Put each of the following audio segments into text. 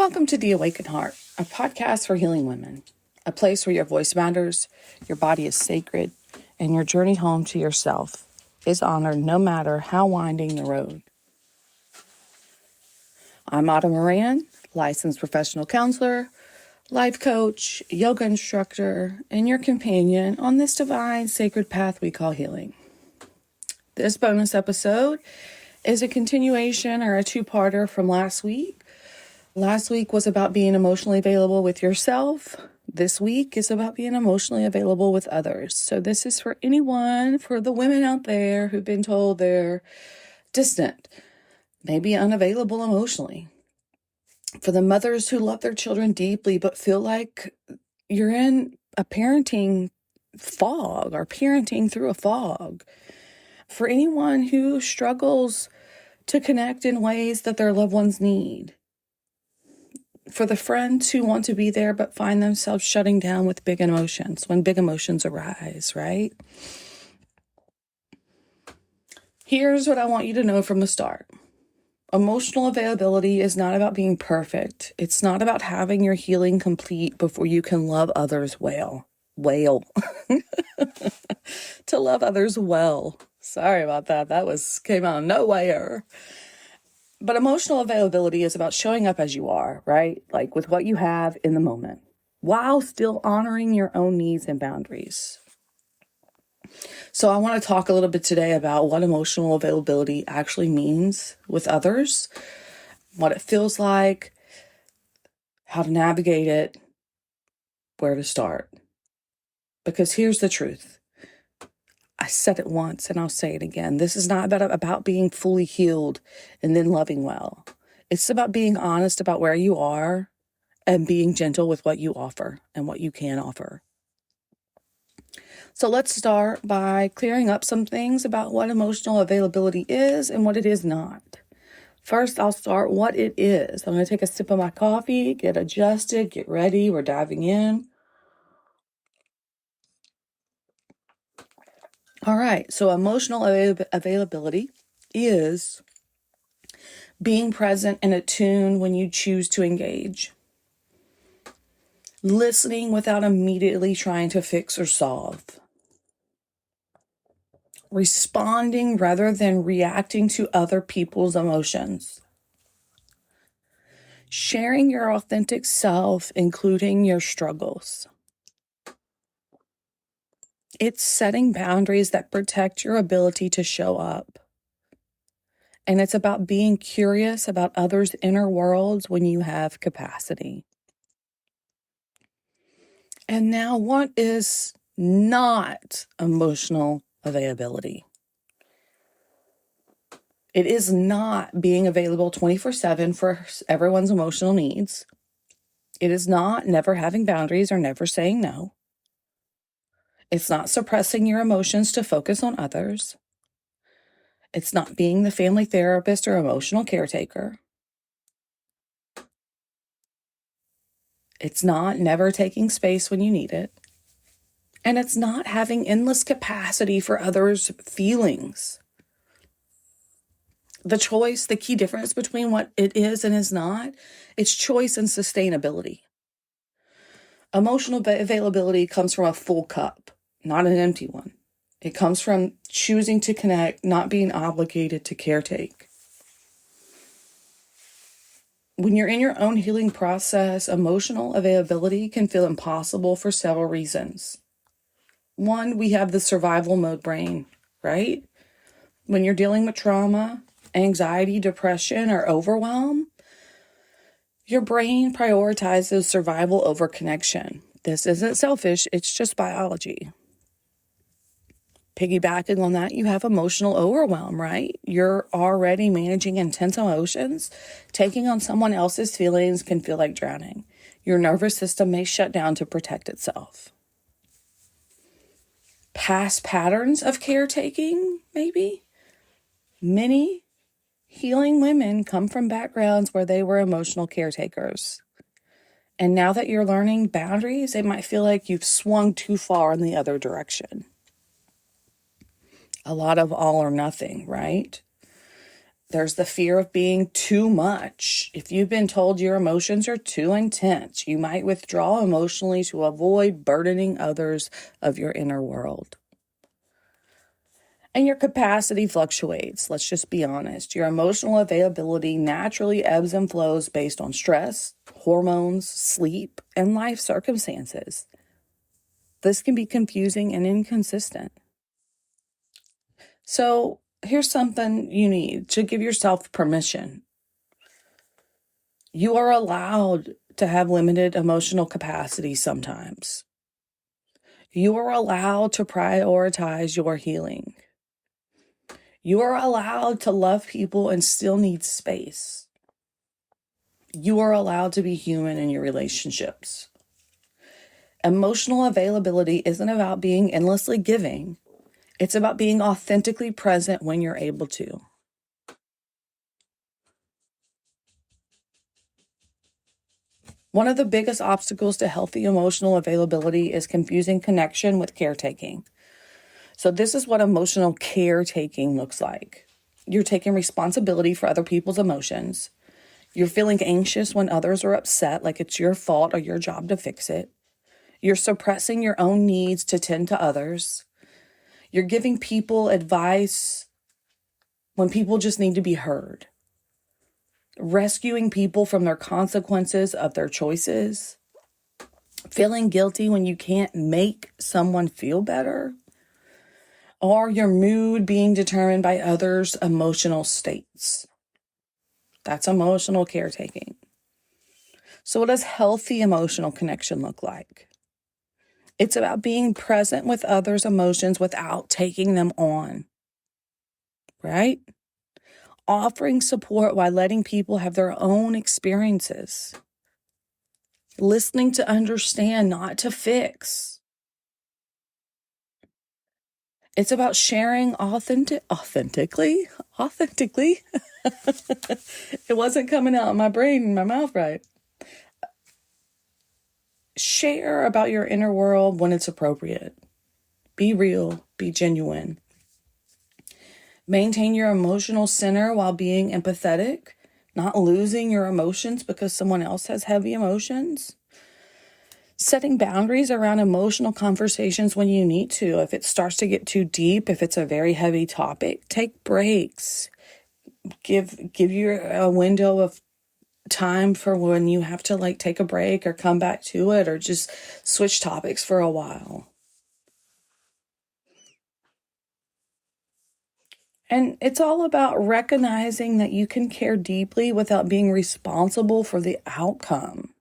Welcome to The Awakened Heart, a podcast for healing women, a place where your voice matters, your body is sacred, and your journey home to yourself is honored no matter how winding the road. I'm Autumn Moran, licensed professional counselor, life coach, yoga instructor, and your companion on this divine sacred path we call healing. This bonus episode is a continuation or a two-parter from last week. Last week was about being emotionally available with yourself. This week is about being emotionally available with others. So this is for anyone, for the women out there who've been told they're distant, maybe unavailable emotionally. For the mothers who love their children deeply but feel like you're in a parenting fog or parenting through a fog. For anyone who struggles to connect in ways that their loved ones need. For the friends who want to be there but find themselves shutting down with big emotions when big emotions arise, right? Here's what I want you to know from the start. Emotional availability is not about being perfect. It's not about having your healing complete before you can love others well. To love others well. Sorry about that. Came out of nowhere. But emotional availability is about showing up as you are, right? Like with what you have in the moment, while still honoring your own needs and boundaries. So I want to talk a little bit today about what emotional availability actually means with others, what it feels like, how to navigate it, where to start. Because here's the truth. I said it once and I'll say it again. This is not about being fully healed and then loving well. It's about being honest about where you are and being gentle with what you offer and what you can offer. So let's start by clearing up some things about what emotional availability is and what it is not. First, I'll start what it is. I'm going to take a sip of my coffee, get adjusted, get ready. We're diving in. All right, so emotional availability is being present and attuned when you choose to engage. Listening without immediately trying to fix or solve. Responding rather than reacting to other people's emotions. Sharing your authentic self, including your struggles. It's setting boundaries that protect your ability to show up. And it's about being curious about others' inner worlds when you have capacity. And now, what is not emotional availability? It is not being available 24/7 for everyone's emotional needs. It is not never having boundaries or never saying no. It's not suppressing your emotions to focus on others. It's not being the family therapist or emotional caretaker. It's not never taking space when you need it. And it's not having endless capacity for others' feelings. The key difference between what it is and is not, it's choice and sustainability. Emotional availability comes from a full cup, not an empty one. It comes from choosing to connect, not being obligated to caretake. When you're in your own healing process, emotional availability can feel impossible for several reasons. One, we have the survival mode brain, right? When you're dealing with trauma, anxiety, depression, or overwhelm, your brain prioritizes survival over connection. This isn't selfish, it's just biology. Piggybacking on that, you have emotional overwhelm, right? You're already managing intense emotions. Taking on someone else's feelings can feel like drowning. Your nervous system may shut down to protect itself. Past patterns of caretaking, maybe? Many healing women come from backgrounds where they were emotional caretakers. And now that you're learning boundaries, it might feel like you've swung too far in the other direction. A lot of all or nothing, right? There's the fear of being too much. If you've been told your emotions are too intense, you might withdraw emotionally to avoid burdening others of your inner world. And your capacity fluctuates. Let's just be honest. Your emotional availability naturally ebbs and flows based on stress, hormones, sleep, and life circumstances. This can be confusing and inconsistent. So here's something you need to give yourself permission. You are allowed to have limited emotional capacity sometimes. You are allowed to prioritize your healing. You are allowed to love people and still need space. You are allowed to be human in your relationships. Emotional availability isn't about being endlessly giving. It's about being authentically present when you're able to. One of the biggest obstacles to healthy emotional availability is confusing connection with caretaking. So this is what emotional caretaking looks like. You're taking responsibility for other people's emotions. You're feeling anxious when others are upset, like it's your fault or your job to fix it. You're suppressing your own needs to tend to others. You're giving people advice when people just need to be heard. Rescuing people from their consequences of their choices. Feeling guilty when you can't make someone feel better. Or your mood being determined by others' emotional states. That's emotional caretaking. So what does healthy emotional connection look like? It's about being present with others' emotions without taking them on, right? Offering support while letting people have their own experiences. Listening to understand, not to fix. It's about sharing authentically. It wasn't coming out of my brain and my mouth right. Share about your inner world when it's appropriate. Be real, be genuine. Maintain your emotional center while being empathetic, not losing your emotions because someone else has heavy emotions. Setting boundaries around emotional conversations when you need to. If it starts to get too deep, if it's a very heavy topic, take breaks. Give you a window of time for when you have to take a break or come back to it or just switch topics for a while. And it's all about recognizing that you can care deeply without being responsible for the outcome.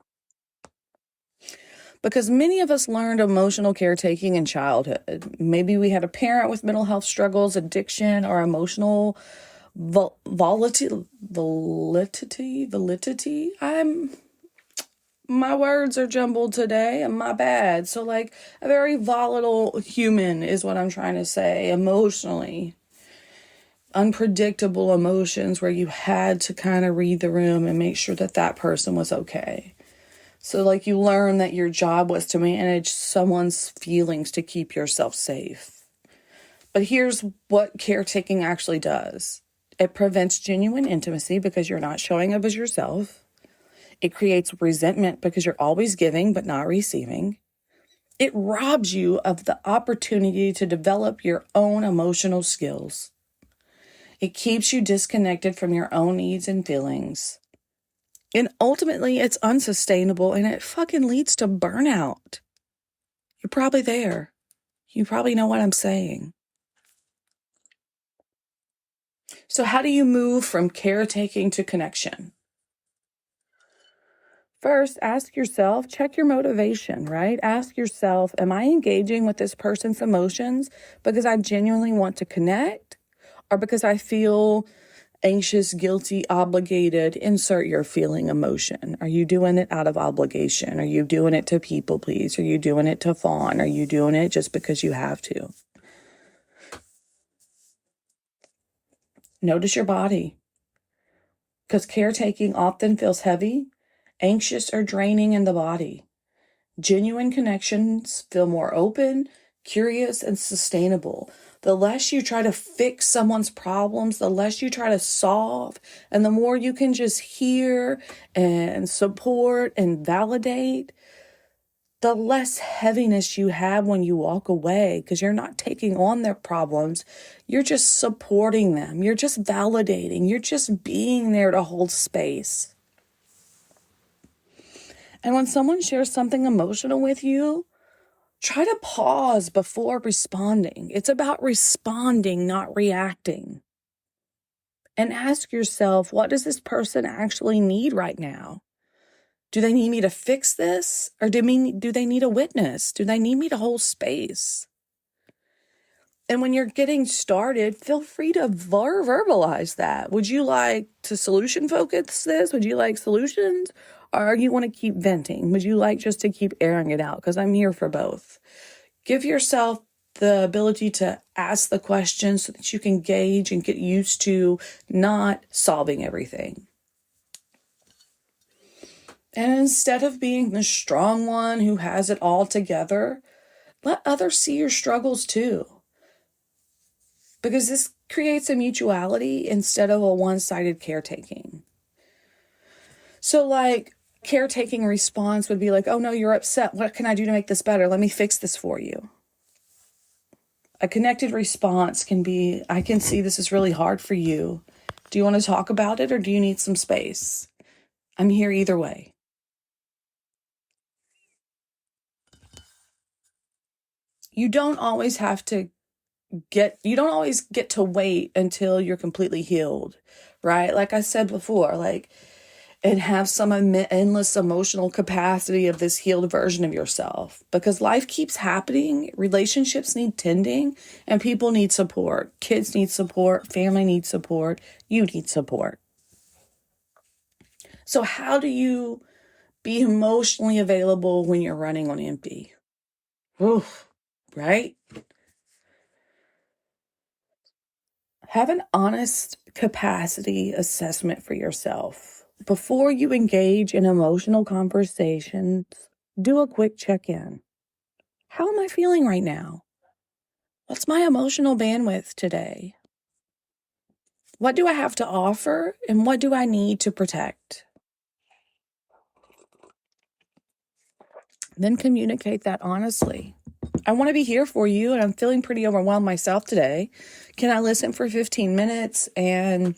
Because many of us learned emotional caretaking in childhood. Maybe we had a parent with mental health struggles, addiction, or emotional validity. My words are jumbled today, and my bad. So a very volatile human is what I'm trying to say, emotionally. Unpredictable emotions where you had to kind of read the room and make sure that that person was okay. So you learn that your job was to manage someone's feelings to keep yourself safe. But here's what caretaking actually does. It prevents genuine intimacy because you're not showing up as yourself. It creates resentment because you're always giving but not receiving. It robs you of the opportunity to develop your own emotional skills. It keeps you disconnected from your own needs and feelings. And ultimately, it's unsustainable and it fucking leads to burnout. You're probably there. You probably know what I'm saying. So how do you move from caretaking to connection? First, ask yourself, check your motivation, right? Ask yourself, am I engaging with this person's emotions because I genuinely want to connect or because I feel anxious, guilty, obligated? Insert your feeling emotion. Are you doing it out of obligation? Are you doing it to people please? Are you doing it to fawn? Are you doing it just because you have to? Notice your body, because caretaking often feels heavy, anxious, or draining in the body. Genuine connections feel more open, curious, and sustainable. The less you try to fix someone's problems, the less you try to solve, and the more you can just hear and support and validate, the less heaviness you have when you walk away, because you're not taking on their problems. You're just supporting them. You're just validating. You're just being there to hold space. And when someone shares something emotional with you, try to pause before responding. It's about responding, not reacting. And ask yourself, what does this person actually need right now? Do they need me to fix this? Or do they need a witness? Do they need me to hold space? And when you're getting started, feel free to verbalize that. Would you like to solution focus this? Would you like solutions? Or you want to keep venting? Would you like just to keep airing it out? Because I'm here for both. Give yourself the ability to ask the questions so that you can gauge and get used to not solving everything. And instead of being the strong one who has it all together, let others see your struggles too. Because this creates a mutuality instead of a one-sided caretaking. So like caretaking response would be like, oh no, you're upset. What can I do to make this better? Let me fix this for you. A connected response can be, I can see this is really hard for you. Do you want to talk about it or do you need some space? I'm here either way. You don't always get to wait until you're completely healed, right? Like I said before, and have some endless emotional capacity of this healed version of yourself, because life keeps happening. Relationships need tending and people need support. Kids need support. Family needs support. You need support. So how do you be emotionally available when you're running on empty? Oof, right? Have an honest capacity assessment for yourself. Before you engage in emotional conversations, do a quick check-in. How am I feeling right now? What's my emotional bandwidth today? What do I have to offer and what do I need to protect? Then communicate that honestly. I want to be here for you and I'm feeling pretty overwhelmed myself today. Can I listen for 15 minutes and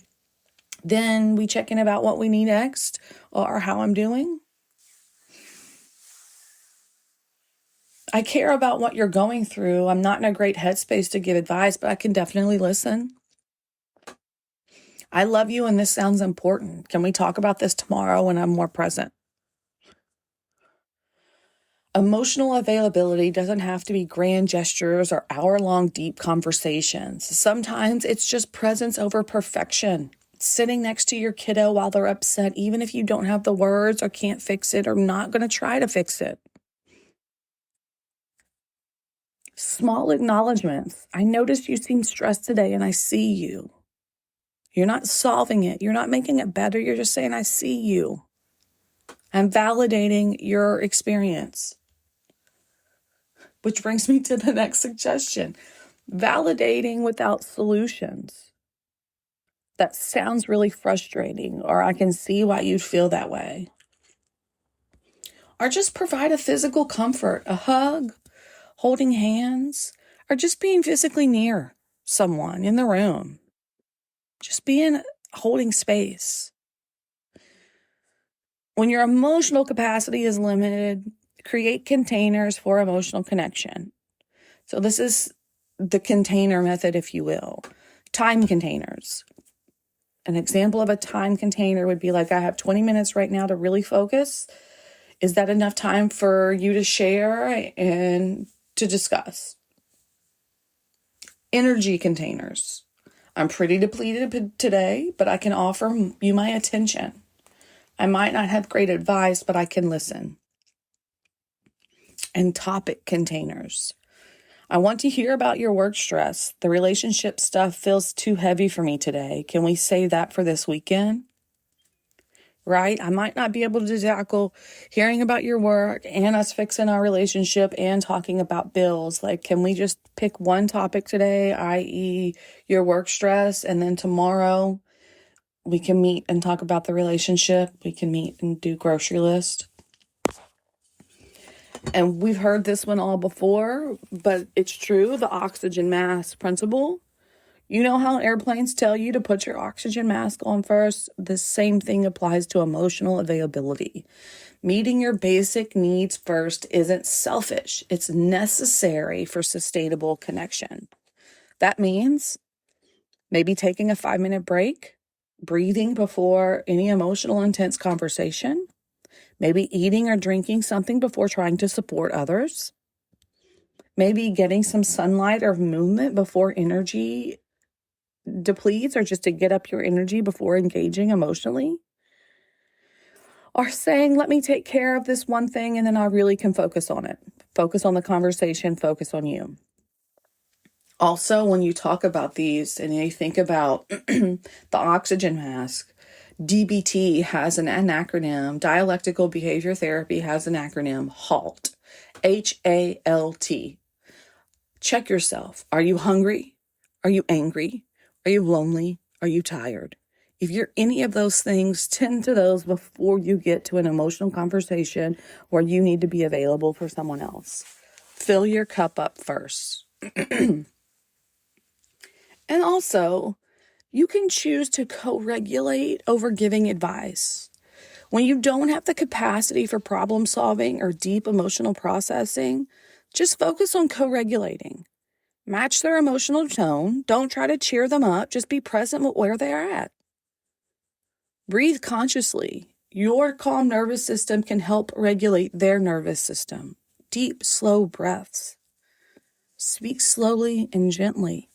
then we check in about what we need next or how I'm doing? I care about what you're going through. I'm not in a great headspace to give advice, but I can definitely listen. I love you and this sounds important. Can we talk about this tomorrow when I'm more present? Emotional availability doesn't have to be grand gestures or hour-long deep conversations. Sometimes it's just presence over perfection. Sitting next to your kiddo while they're upset, even if you don't have the words or can't fix it or not going to try to fix it. Small acknowledgments. I noticed you seem stressed today and I see you. You're not solving it. You're not making it better. You're just saying, I see you. I'm validating your experience. Which brings me to the next suggestion. Validating without solutions. That sounds really frustrating, or I can see why you'd feel that way. Or just provide a physical comfort, a hug, holding hands, or just being physically near someone in the room. Just being holding space. When your emotional capacity is limited, create containers for emotional connection. So this is the container method, if you will. Time containers. An example of a time container would be like, I have 20 minutes right now to really focus. Is that enough time for you to share and to discuss? Energy containers. I'm pretty depleted today, but I can offer you my attention. I might not have great advice, but I can listen. And topic containers. I want to hear about your work stress. The relationship stuff feels too heavy for me today. Can we save that for this weekend? right? I might not be able to tackle hearing about your work and us fixing our relationship and talking about bills. Like, can we just pick one topic today, i.e. your work stress, and then tomorrow we can meet and talk about the relationship. We can meet and do grocery list. And we've heard this one all before, but it's true. The oxygen mask principle. You know how airplanes tell you to put your oxygen mask on first? The same thing applies to emotional availability. Meeting your basic needs first isn't selfish. It's necessary for sustainable connection. That means maybe taking a 5-minute break, breathing before any emotional intense conversation, maybe eating or drinking something before trying to support others, maybe getting some sunlight or movement before energy depletes, or just to get up your energy before engaging emotionally, or saying, let me take care of this one thing and then I really can focus on it. Focus on the conversation, focus on you. Also, when you talk about these and you think about the oxygen mask, DBT has an acronym. Dialectical behavior therapy has an acronym, HALT. HALT. Check yourself. Are you hungry? Are you angry? Are you lonely? Are you tired? If you're any of those things, tend to those before you get to an emotional conversation where you need to be available for someone else. Fill your cup up first. And also, you can choose to co-regulate over giving advice. When you don't have the capacity for problem solving or deep emotional processing, just focus on co-regulating. Match their emotional tone. Don't try to cheer them up. Just be present with where they are at. Breathe consciously. Your calm nervous system can help regulate their nervous system. Deep, slow breaths. Speak slowly and gently.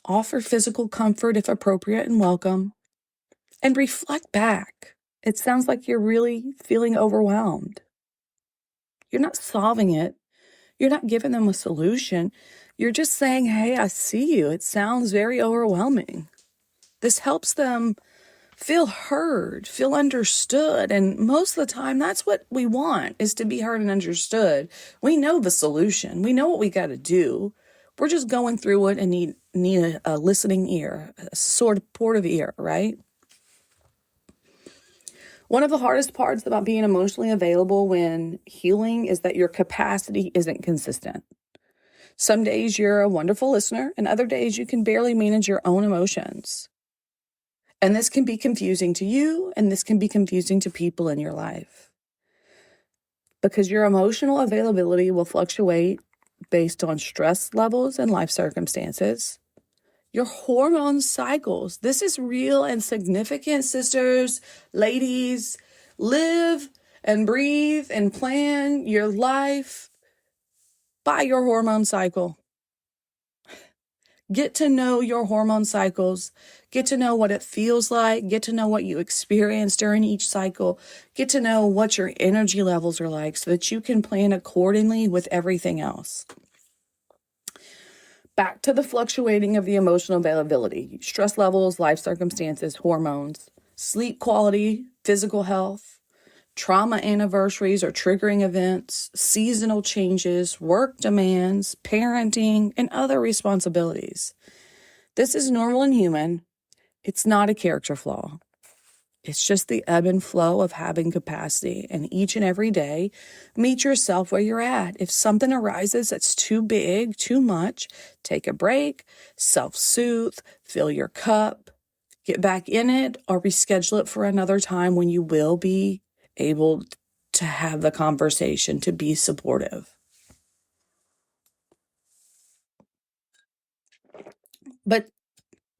Offer physical comfort if appropriate and welcome. And reflect back. It sounds like you're really feeling overwhelmed. You're not solving it. You're not giving them a solution. You're just saying, hey, I see you. It sounds very overwhelming. This helps them feel heard, feel understood. And most of the time, that's what we want, is to be heard and understood. We know the solution. We know what we got to do. We're just going through it and need a listening ear, a supportive ear, right? One of the hardest parts about being emotionally available when healing is that your capacity isn't consistent. Some days you're a wonderful listener, and other days you can barely manage your own emotions. And this can be confusing to you, and this can be confusing to people in your life. Because your emotional availability will fluctuate based on stress levels and life circumstances. Your hormone cycles. This is real and significant, sisters, ladies. Live and breathe and plan your life by your hormone cycle. Get to know your hormone cycles. Get to know what it feels like. Get to know what you experience during each cycle. Get to know what your energy levels are like so that you can plan accordingly with everything else. Back to the fluctuating of the emotional availability, stress levels, life circumstances, hormones, sleep quality, physical health, trauma anniversaries or triggering events, seasonal changes, work demands, parenting, and other responsibilities. This is normal and human. It's not a character flaw. It's just the ebb and flow of having capacity. And each and every day, meet yourself where you're at. If something arises that's too big, too much, take a break, self-soothe, fill your cup, get back in it, or reschedule it for another time when you will be able to have the conversation, to be supportive. But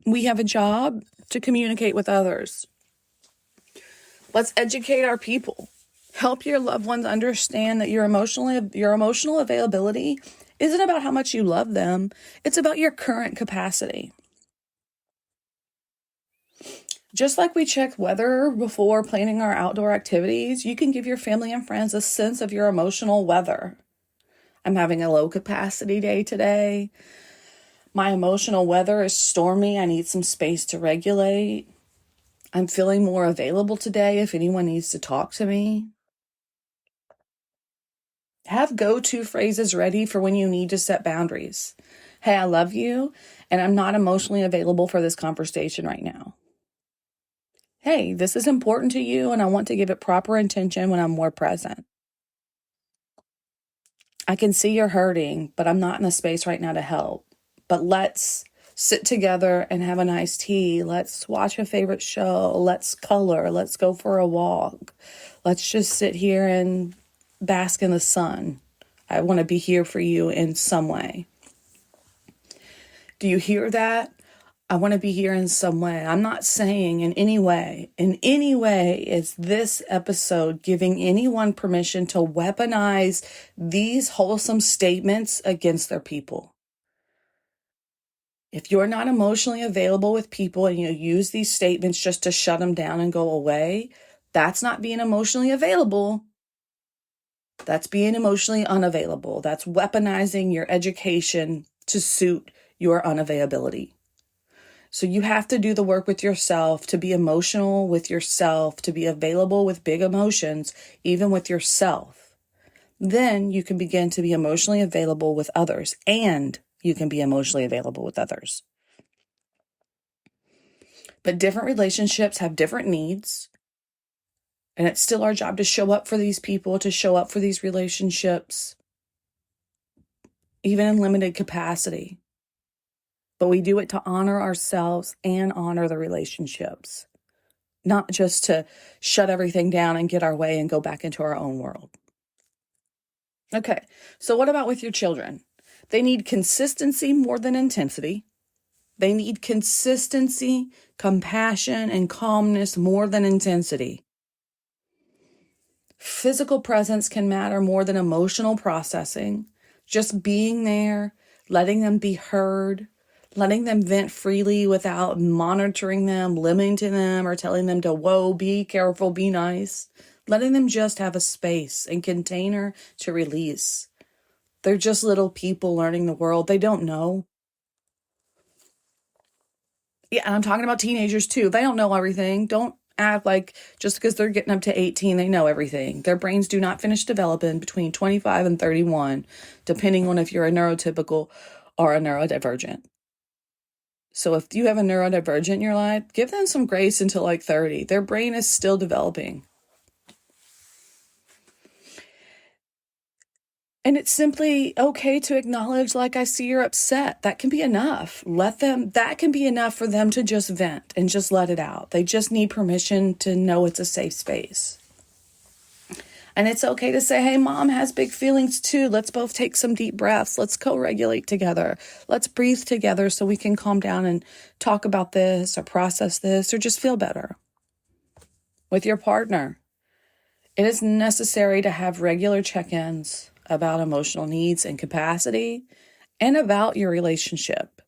we have a job to communicate with others. Let's educate our people. Help your loved ones understand that your emotional availability isn't about how much you love them. It's about your current capacity. Just like we check weather before planning our outdoor activities, you can give your family and friends a sense of your emotional weather. I'm having a low capacity day today. My emotional weather is stormy. I need some space to regulate. I'm feeling more available today if anyone needs to talk to me. Have go-to phrases ready for when you need to set boundaries. Hey, I love you, and I'm not emotionally available for this conversation right now. Hey, this is important to you, and I want to give it proper attention when I'm more present. I can see you're hurting, but I'm not in the space right now to help. But let's sit together and have a nice tea. Let's watch a favorite show. Let's color. Let's go for a walk. Let's just sit here and bask in the sun. I want to be here for you in some way. Do you hear that? I want to be here in some way. I'm not saying in any way is this episode giving anyone permission to weaponize these wholesome statements against their people. If you're not emotionally available with people and you use these statements just to shut them down and go away, that's not being emotionally available. That's being emotionally unavailable. That's weaponizing your education to suit your unavailability. So you have to do the work with yourself, to be emotional with yourself, to be available with big emotions, even with yourself. Then you can begin to be emotionally available with others, and you can be emotionally available with others. But different relationships have different needs. And it's still our job to show up for these people, to show up for these relationships, even in limited capacity. But we do it to honor ourselves and honor the relationships, not just to shut everything down and get our way and go back into our own world. Okay, so what about with your children? They need consistency more than intensity. They need consistency, compassion, and calmness more than intensity. Physical presence can matter more than emotional processing. Just being there, letting them be heard, letting them vent freely without monitoring them, limiting them, or telling them to, whoa, be careful, be nice. Letting them just have a space and container to release. They're just little people learning the world. They don't know. Yeah, and I'm talking about teenagers too. They don't know everything. Don't act like just because they're getting up to 18, they know everything. Their brains do not finish developing between 25 and 31, depending on if you're a neurotypical or a neurodivergent. So if you have a neurodivergent in your life, give them some grace until like 30. Their brain is still developing. And it's simply okay to acknowledge, like, I see you're upset. That can be enough. That can be enough for them to just vent and just let it out. They just need permission to know it's a safe space. And it's okay to say, hey, mom has big feelings too. Let's both take some deep breaths. Let's co-regulate together. Let's breathe together so we can calm down and talk about this or process this or just feel better. With your partner, it is necessary to have regular check-ins about emotional needs and capacity and about your relationship.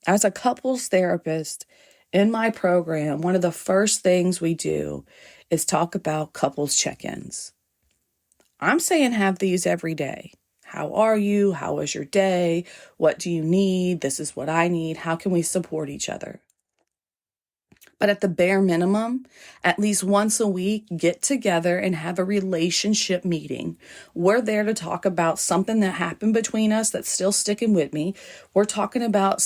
As a couples therapist in my program, one of the first things we do is talk about couples check-ins. I'm saying have these every day. How are you? How was your day? What do you need? This is what I need. How can we support each other? But at the bare minimum, at least once a week, get together and have a relationship meeting. We're there to talk about something that happened between us that's still sticking with me. We're talking about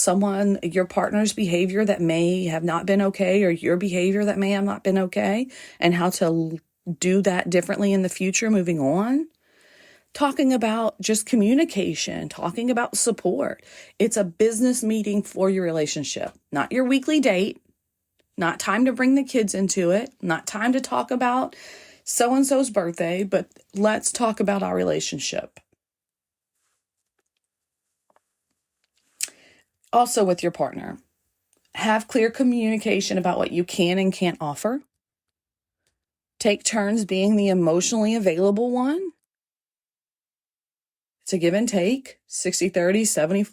your partner's behavior that may have not been okay, or your behavior that may have not been okay, and how to do that differently in the future moving on. Talking about just communication, talking about support. It's a business meeting for your relationship, not your weekly date. Not time to bring the kids into it. Not time to talk about so-and-so's birthday, but let's talk about our relationship. Also with your partner, have clear communication about what you can and can't offer. Take turns being the emotionally available one. It's a give and take. 60-30, 70,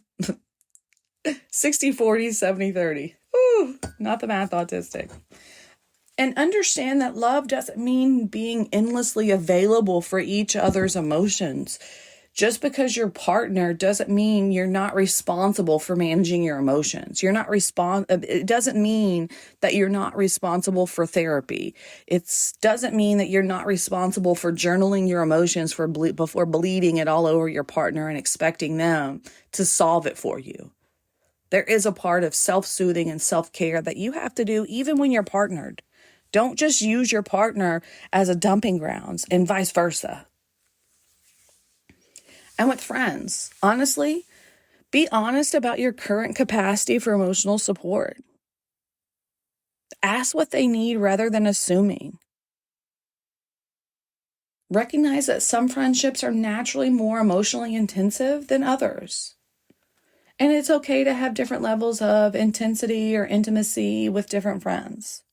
60-40, 70-30. Ooh, not the math autistic. And understand that love doesn't mean being endlessly available for each other's emotions. Just because you're partner doesn't mean you're not responsible for managing your emotions. It doesn't mean that you're not responsible for therapy. It doesn't mean that you're not responsible for journaling your emotions before bleeding it all over your partner and expecting them to solve it for you. There is a part of self-soothing and self-care that you have to do even when you're partnered. Don't just use your partner as a dumping grounds and vice versa. And with friends, honestly, be honest about your current capacity for emotional support. Ask what they need rather than assuming. Recognize that some friendships are naturally more emotionally intensive than others. And it's okay to have different levels of intensity or intimacy with different friends.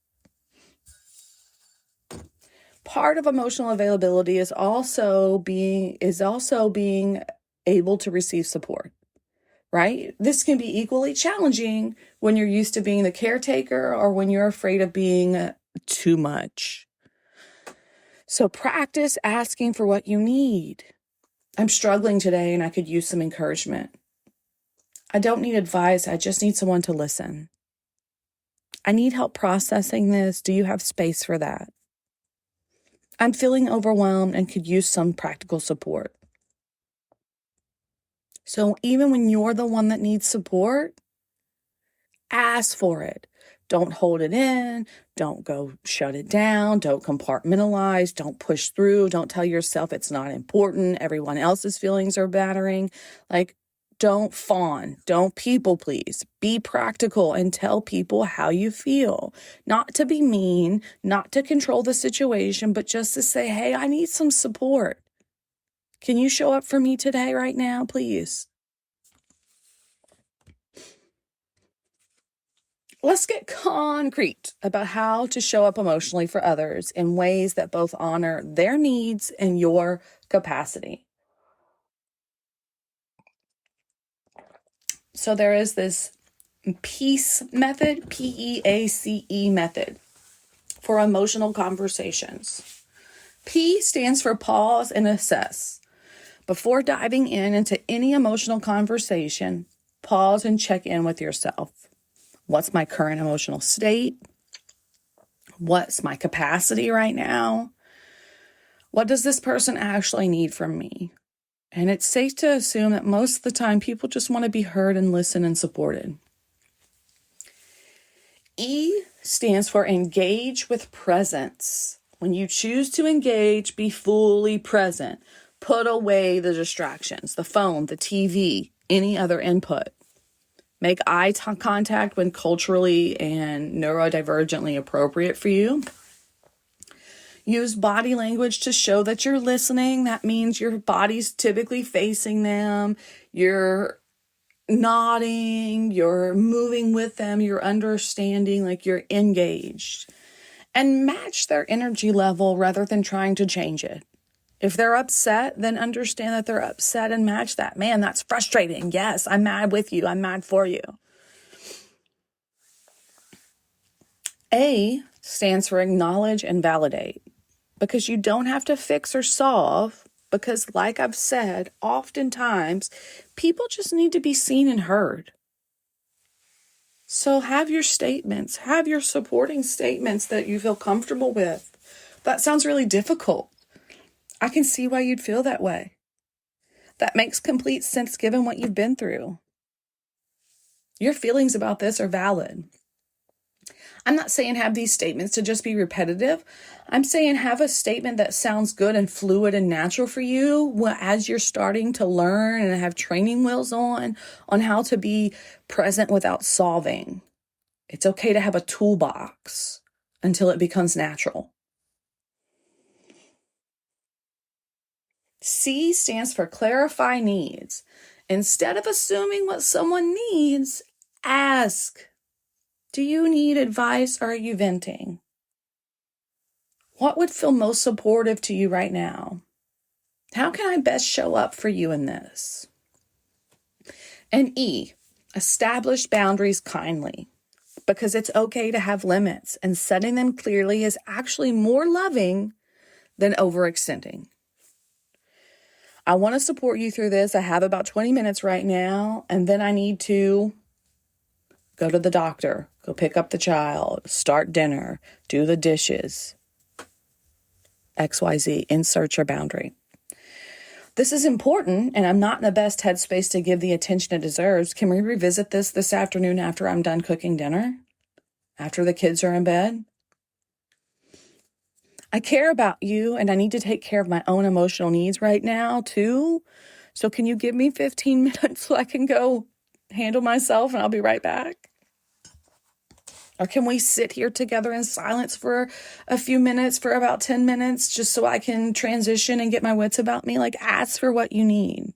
Part of emotional availability is also being able to receive support, right? This can be equally challenging when you're used to being the caretaker or when you're afraid of being too much. So practice asking for what you need. I'm struggling today and I could use some encouragement. I don't need advice. I just need someone to listen. I need help processing this. Do you have space for that? I'm feeling overwhelmed and could use some practical support. So even when you're the one that needs support, ask for it. Don't hold it in. Don't go shut it down. Don't compartmentalize. Don't push through. Don't tell yourself it's not important. Everyone else's feelings are battering. Don't fawn. Don't people please. Be practical and tell people how you feel. Not to be mean, not to control the situation, but just to say, hey, I need some support. Can you show up for me today, right now, please? Let's get concrete about how to show up emotionally for others in ways that both honor their needs and your capacity. So there is this PEACE method, PEACE method for emotional conversations. P stands for pause and assess. Before diving into any emotional conversation, pause and check in with yourself. What's my current emotional state? What's my capacity right now? What does this person actually need from me? And it's safe to assume that most of the time people just want to be heard and listened and supported. E stands for engage with presence. When you choose to engage, be fully present. Put away the distractions, the phone, the TV, any other input. Make eye contact when culturally and neurodivergently appropriate for you. Use body language to show that you're listening. That means your body's typically facing them. You're nodding, you're moving with them, you're understanding, like you're engaged. And match their energy level rather than trying to change it. If they're upset, then understand that they're upset and match that. Man, that's frustrating. Yes, I'm mad with you. I'm mad for you. A stands for acknowledge and validate, because you don't have to fix or solve, because like I've said, oftentimes people just need to be seen and heard. So have your statements, have your supporting statements that you feel comfortable with. That sounds really difficult. I can see why you'd feel that way. That makes complete sense given what you've been through. Your feelings about this are valid. I'm not saying have these statements to just be repetitive. I'm saying have a statement that sounds good and fluid and natural for you as you're starting to learn and have training wheels on how to be present without solving. It's okay to have a toolbox until it becomes natural. C stands for clarify needs. Instead of assuming what someone needs, ask, do you need advice or are you venting? What would feel most supportive to you right now? How can I best show up for you in this? And E, establish boundaries kindly, because it's okay to have limits, and setting them clearly is actually more loving than overextending. I want to support you through this. I have about 20 minutes right now, and then I need to go to the doctor, go pick up the child, start dinner, do the dishes, XYZ, insert your boundary. This is important, and I'm not in the best headspace to give the attention it deserves. Can we revisit this afternoon after I'm done cooking dinner? After the kids are in bed? I care about you, and I need to take care of my own emotional needs right now, too. So can you give me 15 minutes so I can go handle myself, and I'll be right back? Or can we sit here together in silence for a few minutes, for about 10 minutes, just so I can transition and get my wits about me? Like, ask for what you need.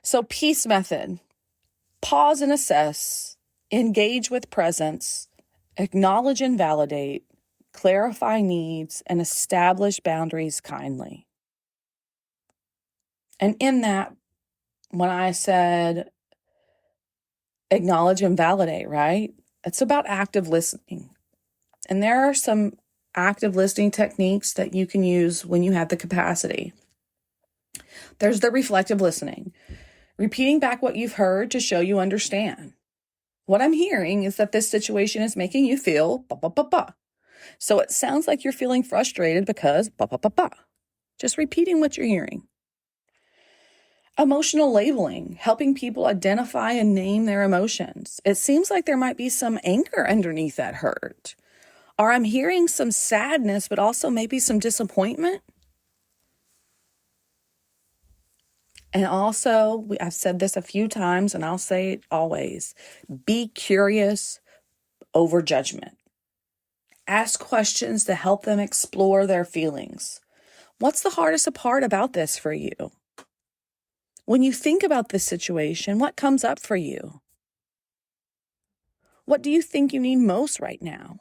So, peace method. Pause and assess. Engage with presence. Acknowledge and validate. Clarify needs. And establish boundaries kindly. And in that, when I said acknowledge and validate, right? It's about active listening. And there are some active listening techniques that you can use when you have the capacity. There's the reflective listening, repeating back what you've heard to show you understand. What I'm hearing is that this situation is making you feel ba ba ba ba. So it sounds like you're feeling frustrated because ba ba ba ba. Just repeating what you're hearing. Emotional labeling, helping people identify and name their emotions. It seems like there might be some anger underneath that hurt. Or I'm hearing some sadness, but also maybe some disappointment. And also, I've said this a few times, and I'll say it always. Be curious over judgment. Ask questions to help them explore their feelings. What's the hardest part about this for you? When you think about this situation, what comes up for you? What do you think you need most right now?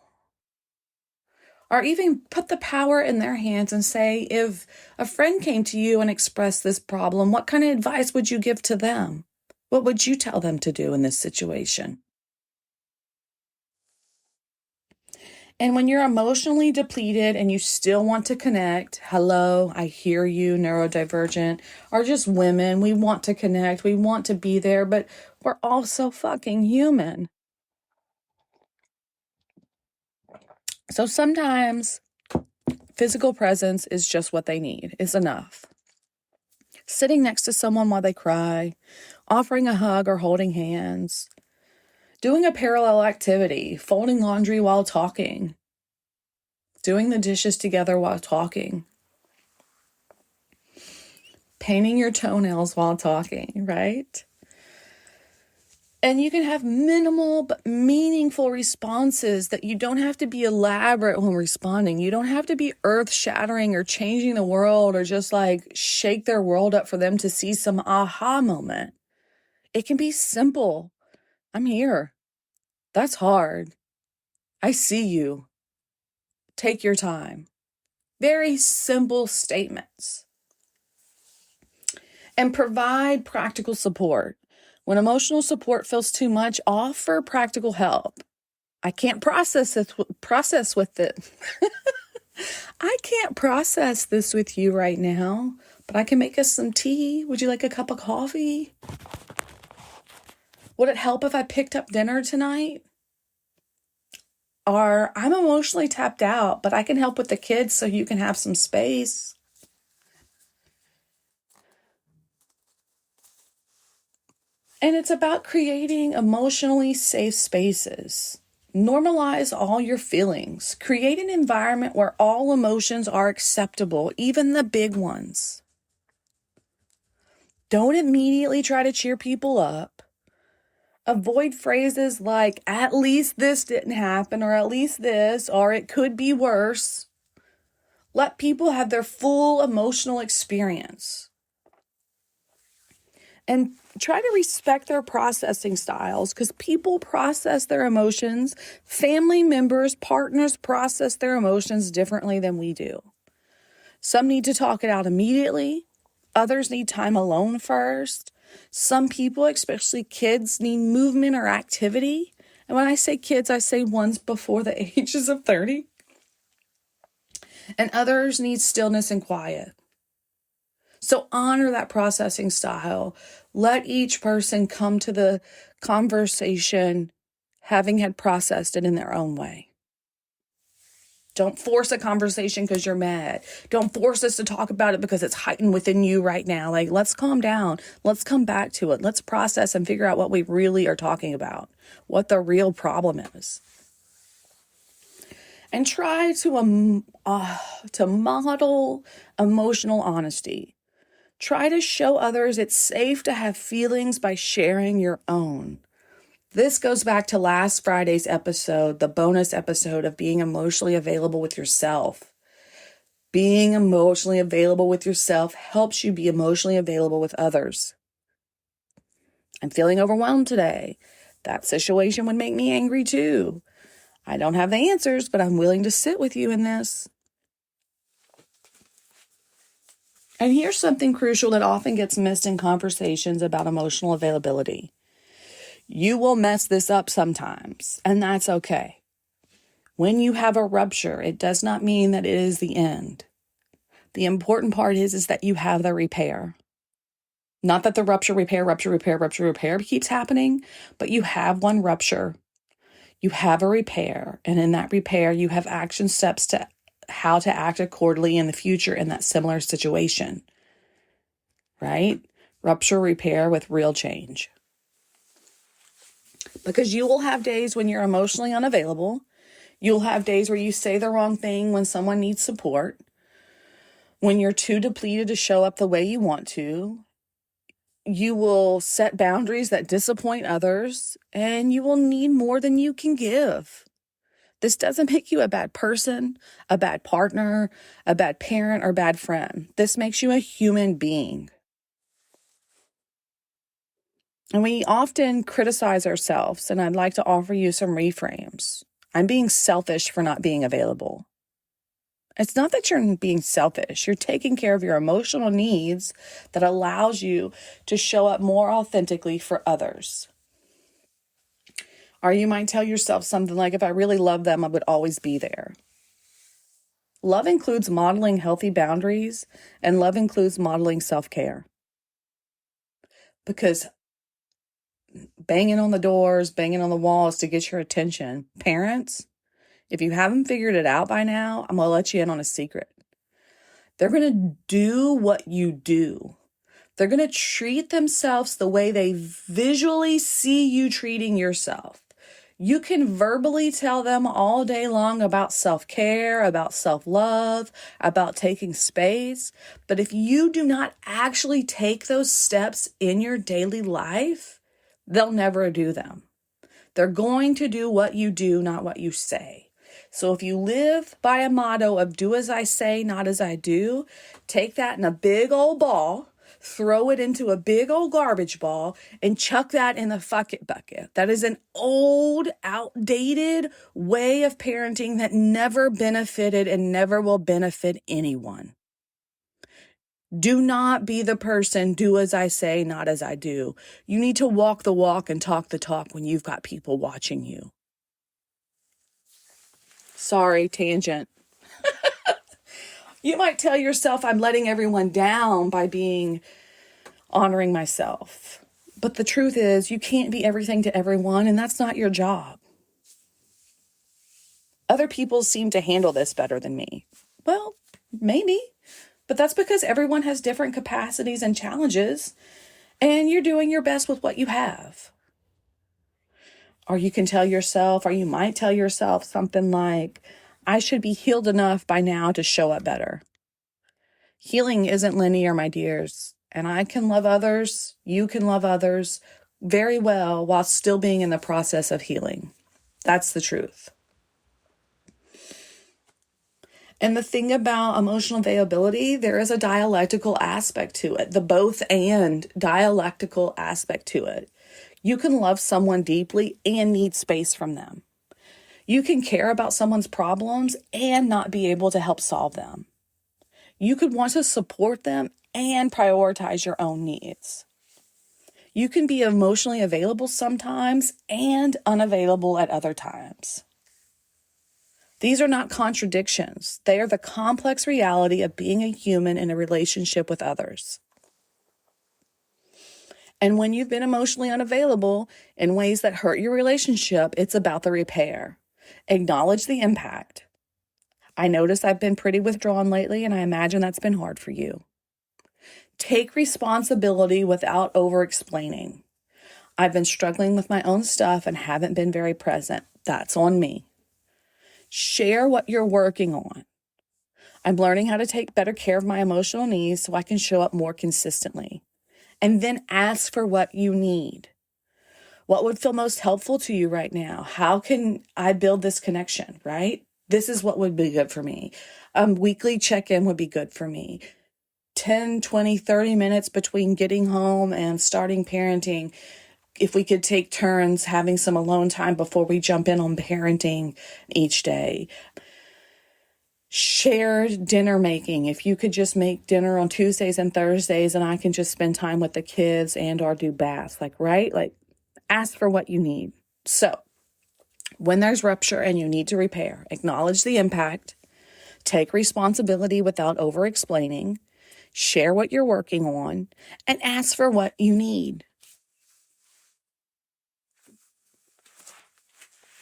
Or even put the power in their hands and say, if a friend came to you and expressed this problem, what kind of advice would you give to them? What would you tell them to do in this situation? And when you're emotionally depleted and you still want to connect, hello, I hear you, neurodivergent, or just women, we want to connect, we want to be there, but we're also fucking human. So sometimes physical presence is just what they need, is enough. Sitting next to someone while they cry, offering a hug or holding hands, doing a parallel activity, folding laundry while talking, doing the dishes together while talking, painting your toenails while talking, right? And you can have minimal but meaningful responses that you don't have to be elaborate when responding. You don't have to be earth-shattering or changing the world or just like shake their world up for them to see some aha moment. It can be simple. I'm here. That's hard. I see you. Take your time. Very simple statements. And provide practical support. When emotional support feels too much, offer practical help. I can't process with it. I can't process this with you right now, but I can make us some tea. Would you like a cup of coffee? Would it help if I picked up dinner tonight? Or I'm emotionally tapped out, but I can help with the kids so you can have some space. And it's about creating emotionally safe spaces. Normalize all your feelings. Create an environment where all emotions are acceptable, even the big ones. Don't immediately try to cheer people up. Avoid phrases like, at least this didn't happen, or at least this, or it could be worse. Let people have their full emotional experience. And try to respect their processing styles because people process their emotions. Family members, partners process their emotions differently than we do. Some need to talk it out immediately. Others need time alone first. Some people, especially kids, need movement or activity. And when I say kids, I say ones before the ages of 30. And others need stillness and quiet. So honor that processing style. Let each person come to the conversation having had processed it in their own way. Don't force a conversation because you're mad. Don't force us to talk about it because it's heightened within you right now. Like, let's calm down. Let's come back to it. Let's process and figure out what we really are talking about, what the real problem is. And try to model emotional honesty. Try to show others it's safe to have feelings by sharing your own. This goes back to last Friday's episode, the bonus episode of being emotionally available with yourself. Being emotionally available with yourself helps you be emotionally available with others. I'm feeling overwhelmed today. That situation would make me angry too. I don't have the answers, but I'm willing to sit with you in this. And here's something crucial that often gets missed in conversations about emotional availability. You will mess this up sometimes, and that's okay. When you have a rupture, it does not mean that it is the end. The important part is that you have the repair. Not that the rupture keeps happening, but you have one rupture. You have a repair, and in that repair, you have action steps to how to act accordingly in the future in that similar situation. Right? Rupture, repair with real change. Because you will have days when you're emotionally unavailable. You'll have days where you say the wrong thing when someone needs support. When you're too depleted to show up the way you want to. You will set boundaries that disappoint others, and you will need more than you can give. This doesn't make you a bad person, a bad partner, a bad parent, or bad friend. This makes you a human being. And we often criticize ourselves, and I'd like to offer you some reframes. I'm being selfish for not being available. It's not that you're being selfish. You're taking care of your emotional needs that allows you to show up more authentically for others. Or you might tell yourself something like, if I really love them, I would always be there. Love includes modeling healthy boundaries, and love includes modeling self-care. Because banging on the doors, banging on the walls to get your attention. Parents, if you haven't figured it out by now, I'm going to let you in on a secret. They're going to do what you do. They're going to treat themselves the way they visually see you treating yourself. You can verbally tell them all day long about self-care, about self-love, about taking space. But if you do not actually take those steps in your daily life, they'll never do them. They're going to do what you do, not what you say. So if you live by a motto of do as I say, not as I do, take that in a big old ball, throw it into a big old garbage ball, and chuck that in the fuck it bucket. That is an old, outdated way of parenting that never benefited and never will benefit anyone. Do not be the person, do as I say, not as I do. You need to walk the walk and talk the talk when you've got people watching you. Sorry, tangent. You might tell yourself I'm letting everyone down by honoring myself. But the truth is you can't be everything to everyone, and that's not your job. Other people seem to handle this better than me. Well, maybe. But that's because everyone has different capacities and challenges, and you're doing your best with what you have. Or you can tell yourself, or you might tell yourself something like, I should be healed enough by now to show up better. Healing isn't linear, my dears, and I can love others, you can love others very well while still being in the process of healing. That's the truth. And the thing about emotional availability, there is a dialectical aspect to it, the both and dialectical aspect to it. You can love someone deeply and need space from them. You can care about someone's problems and not be able to help solve them. You could want to support them and prioritize your own needs. You can be emotionally available sometimes and unavailable at other times. These are not contradictions. They are the complex reality of being a human in a relationship with others. And when you've been emotionally unavailable in ways that hurt your relationship, it's about the repair. Acknowledge the impact. I notice I've been pretty withdrawn lately, and I imagine that's been hard for you. Take responsibility without over-explaining. I've been struggling with my own stuff and haven't been very present. That's on me. Share what you're working on. I'm learning how to take better care of my emotional needs so I can show up more consistently. And then ask for what you need. What would feel most helpful to you right now? How can I build this connection, right? This is what would be good for me. Weekly check-in would be good for me. 10, 20, 30 minutes between getting home and starting parenting. If we could take turns having some alone time before we jump in on parenting each day. Shared dinner making. If you could just make dinner on Tuesdays and Thursdays and I can just spend time with the kids and or do baths, right? Ask for what you need. So when there's rupture and you need to repair, acknowledge the impact, take responsibility without over-explaining, share what you're working on, and ask for what you need.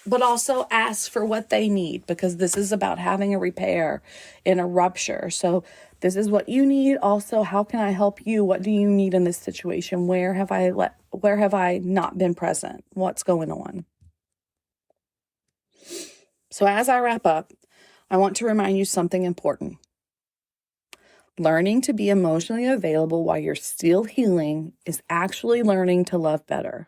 But also ask for what they need, because this is about having a repair in a rupture. So this is what you need. Also, how can I help you? What do you need in this situation? Where have I not been present? What's going on? So as I wrap up, I want to remind you something important. Learning to be emotionally available while you're still healing is actually learning to love better,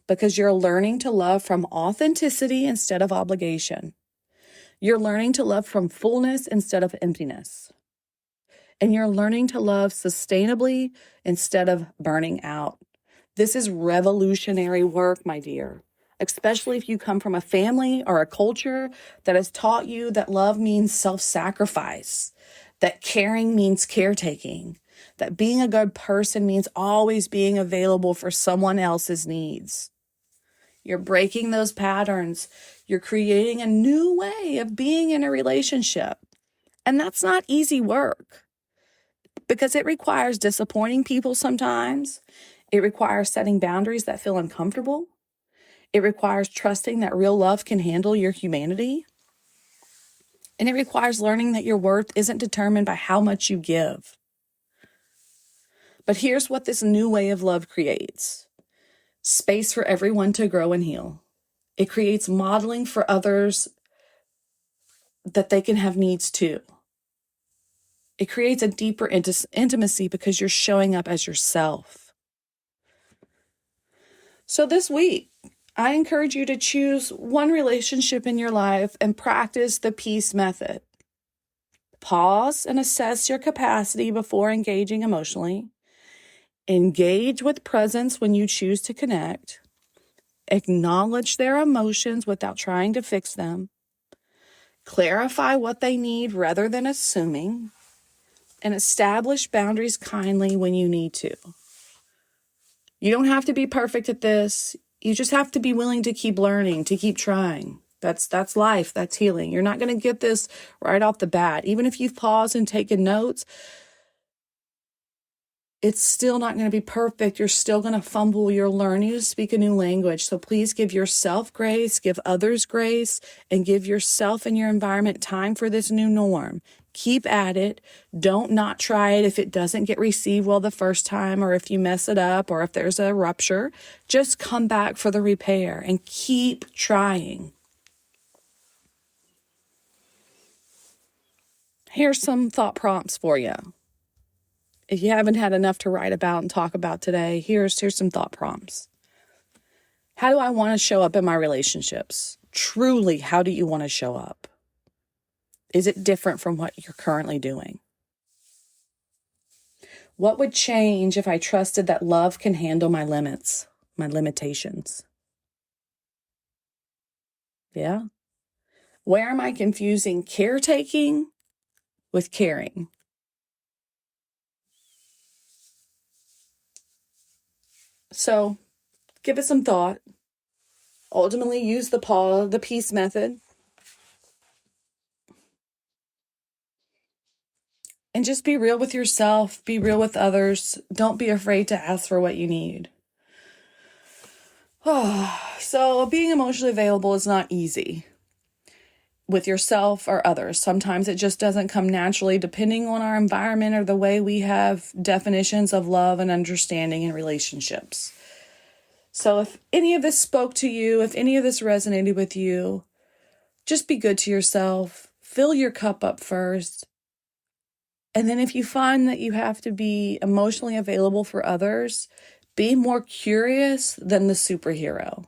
because you're learning to love from authenticity instead of obligation. You're learning to love from fullness instead of emptiness. And you're learning to love sustainably instead of burning out. This is revolutionary work, my dear, especially if you come from a family or a culture that has taught you that love means self-sacrifice, that caring means caretaking, that being a good person means always being available for someone else's needs. You're breaking those patterns. You're creating a new way of being in a relationship. And that's not easy work, because it requires disappointing people sometimes. It requires setting boundaries that feel uncomfortable. It requires trusting that real love can handle your humanity. And it requires learning that your worth isn't determined by how much you give. But here's what this new way of love creates: space for everyone to grow and heal. It creates modeling for others that they can have needs too. It creates a deeper intimacy because you're showing up as yourself. So this week, I encourage you to choose one relationship in your life and practice the peace method. Pause and assess your capacity before engaging emotionally. Engage with presence when you choose to connect. Acknowledge their emotions without trying to fix them. Clarify what they need rather than assuming. And establish boundaries kindly when you need to. You don't have to be perfect at this. You just have to be willing to keep learning, to keep trying. That's life. That's healing. You're not going to get this right off the bat. Even if you've paused and taken notes, it's still not going to be perfect. You're still going to fumble. You're learning to speak a new language. So please give yourself grace, give others grace, and give yourself and your environment time for this new norm. Keep at it. Don't not try it if it doesn't get received well the first time, or if you mess it up, or if there's a rupture. Just come back for the repair and keep trying. Here's some thought prompts for you. If you haven't had enough to write about and talk about today, here's some thought prompts. How do I want to show up in my relationships? Truly, how do you want to show up? Is it different from what you're currently doing? What would change if I trusted that love can handle my limits, my limitations? Yeah. Where am I confusing caretaking with caring? So give it some thought. Ultimately, use the peace method. And just be real with yourself, be real with others. Don't be afraid to ask for what you need. So being emotionally available is not easy with yourself or others. Sometimes it just doesn't come naturally depending on our environment or the way we have definitions of love and understanding in relationships. So if any of this spoke to you, if any of this resonated with you, just be good to yourself. Fill your cup up first. And then if you find that you have to be emotionally available for others, be more curious than the superhero.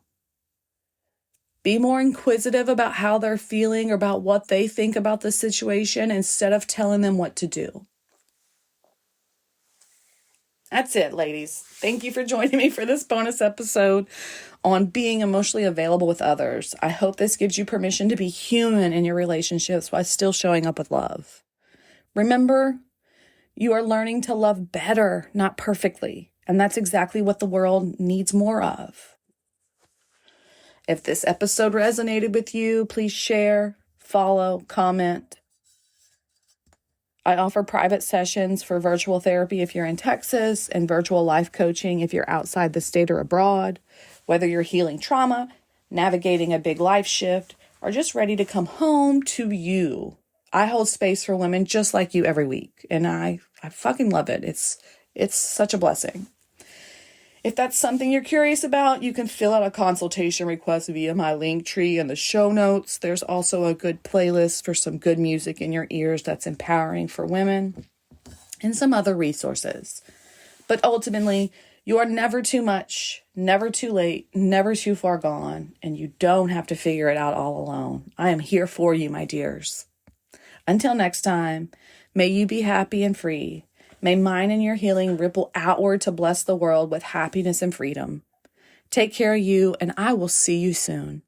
Be more inquisitive about how they're feeling or about what they think about the situation instead of telling them what to do. That's it, ladies. Thank you for joining me for this bonus episode on being emotionally available with others. I hope this gives you permission to be human in your relationships while still showing up with love. Remember, you are learning to love better, not perfectly. And that's exactly what the world needs more of. If this episode resonated with you, please share, follow, comment. I offer private sessions for virtual therapy if you're in Texas and virtual life coaching if you're outside the state or abroad. Whether you're healing trauma, navigating a big life shift, or just ready to come home to you, I hold space for women just like you every week, and I fucking love it. It's such a blessing. If that's something you're curious about, you can fill out a consultation request via my link tree in the show notes. There's also a good playlist for some good music in your ears that's empowering for women and some other resources. But ultimately, you are never too much, never too late, never too far gone, and you don't have to figure it out all alone. I am here for you, my dears. Until next time, may you be happy and free. May mine and your healing ripple outward to bless the world with happiness and freedom. Take care of you, and I will see you soon.